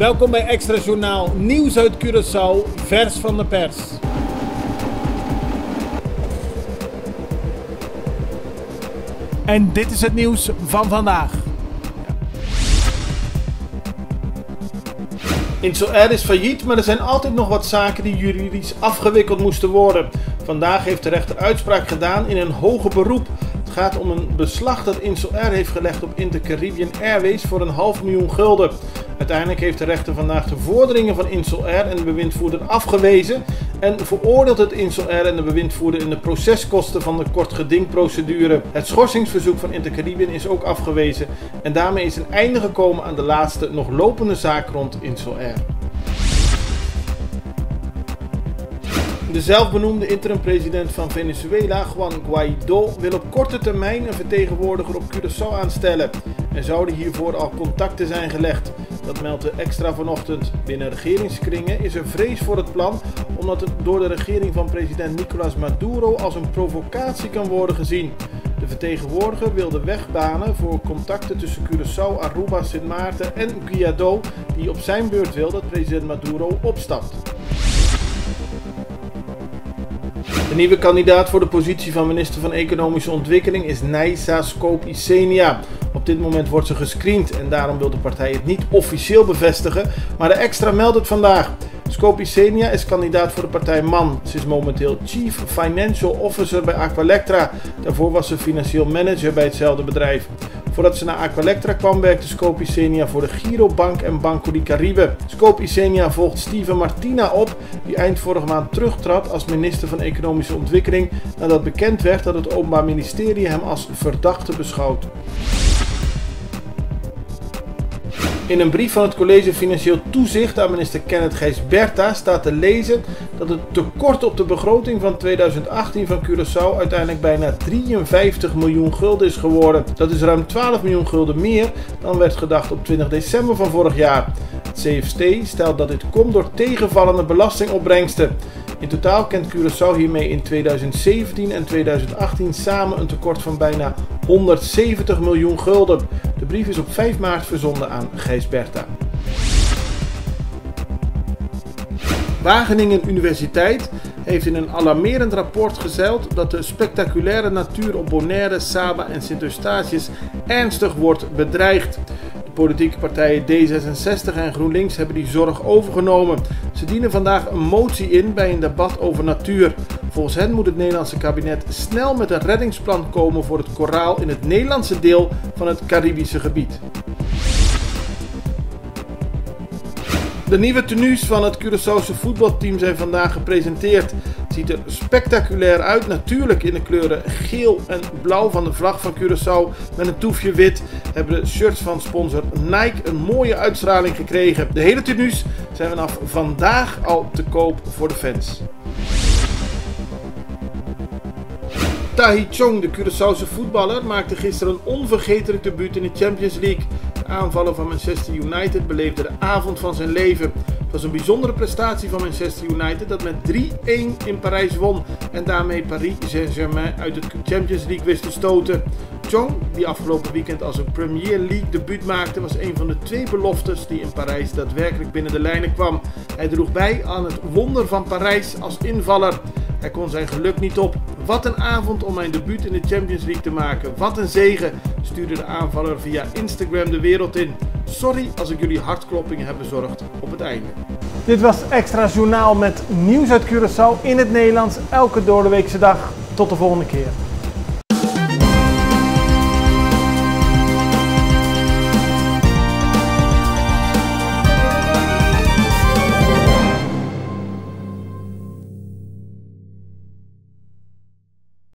Welkom bij Extra Journaal, nieuws uit Curaçao, vers van de pers. En dit is het nieuws van vandaag. Insel R is failliet, maar er zijn altijd nog wat zaken die juridisch afgewikkeld moesten worden. Vandaag heeft de rechter uitspraak gedaan in een hoger beroep. Het gaat om een beslag dat Insel R heeft gelegd op Inter-Caribbean Airways voor $500.000. Uiteindelijk heeft de rechter vandaag de vorderingen van Insel R en de bewindvoerder afgewezen en veroordeelt het Insel R en de bewindvoerder in de proceskosten van de kortgedingprocedure. Het schorsingsverzoek van Inter-Caribbean is ook afgewezen en daarmee is een einde gekomen aan de laatste nog lopende zaak rond Insel R. De zelfbenoemde interim-president van Venezuela, Juan Guaidó, wil op korte termijn een vertegenwoordiger op Curaçao aanstellen. Er zouden hiervoor al contacten zijn gelegd. Dat meldt de Extra vanochtend. Binnen regeringskringen is er vrees voor het plan, omdat het door de regering van president Nicolás Maduro als een provocatie kan worden gezien. De vertegenwoordiger wil de weg banen voor contacten tussen Curaçao, Aruba, Sint Maarten en Guaidó, die op zijn beurt wil dat president Maduro opstapt. De nieuwe kandidaat voor de positie van minister van Economische Ontwikkeling is Neissa Skop-Isenia. Op dit moment wordt ze gescreend en daarom wil de partij het niet officieel bevestigen, maar de Extra meldt het vandaag. Skop-Isenia is kandidaat voor de partij MAN. Ze is momenteel Chief Financial Officer bij Aqualectra. Daarvoor was ze financieel manager bij hetzelfde bedrijf. Voordat ze naar Aqualectra kwam, werkte Skop-Isenia voor de Girobank en Banco di Caribe. Skop-Isenia volgt Steven Martina op, die eind vorige maand terugtrad als minister van Economische Ontwikkeling nadat bekend werd dat het Openbaar Ministerie hem als verdachte beschouwt. In een brief van het College Financieel Toezicht aan minister Kenneth Gijsberta staat te lezen dat het tekort op de begroting van 2018 van Curaçao uiteindelijk bijna $53 miljoen is geworden. Dat is ruim $12 miljoen meer dan werd gedacht op 20 december van vorig jaar. Het CFT stelt dat dit komt door tegenvallende belastingopbrengsten. In totaal kent Curaçao hiermee in 2017 en 2018 samen een tekort van bijna $170 miljoen. De brief is op 5 maart verzonden aan Gijsberta. Wageningen Universiteit heeft in een alarmerend rapport gezeild dat de spectaculaire natuur op Bonaire, Saba en Sint-Eustatius ernstig wordt bedreigd. De politieke partijen D66 en GroenLinks hebben die zorg overgenomen. Ze dienen vandaag een motie in bij een debat over natuur. Volgens hen moet het Nederlandse kabinet snel met een reddingsplan komen voor het koraal in het Nederlandse deel van het Caribische gebied. De nieuwe tenues van het Curaçaose voetbalteam zijn vandaag gepresenteerd. Het ziet er spectaculair uit, natuurlijk in de kleuren geel en blauw van de vlag van Curaçao met een toefje wit. Hebben de shirts van sponsor Nike een mooie uitstraling gekregen. De hele tenues zijn vanaf vandaag al te koop voor de fans. Tahi Chong, de Curaçaose voetballer, maakte gisteren een onvergetelijk debuut in de Champions League. De aanvaller van Manchester United beleefde de avond van zijn leven. Het was een bijzondere prestatie van Manchester United dat met 3-1 in Parijs won en daarmee Paris Saint-Germain uit de Champions League wist te stoten. Chong, die afgelopen weekend als een Premier League debuut maakte, was een van de 2 beloftes die in Parijs daadwerkelijk binnen de lijnen kwam. Hij droeg bij aan het wonder van Parijs als invaller. Hij kon zijn geluk niet op. Wat een avond om mijn debuut in de Champions League te maken. Wat een zegen, stuurde de aanvaller via Instagram de wereld in. Sorry als ik jullie hartkloppingen heb bezorgd op het einde. Dit was Extra Journaal met nieuws uit Curaçao in het Nederlands elke doordeweekse dag. Tot de volgende keer.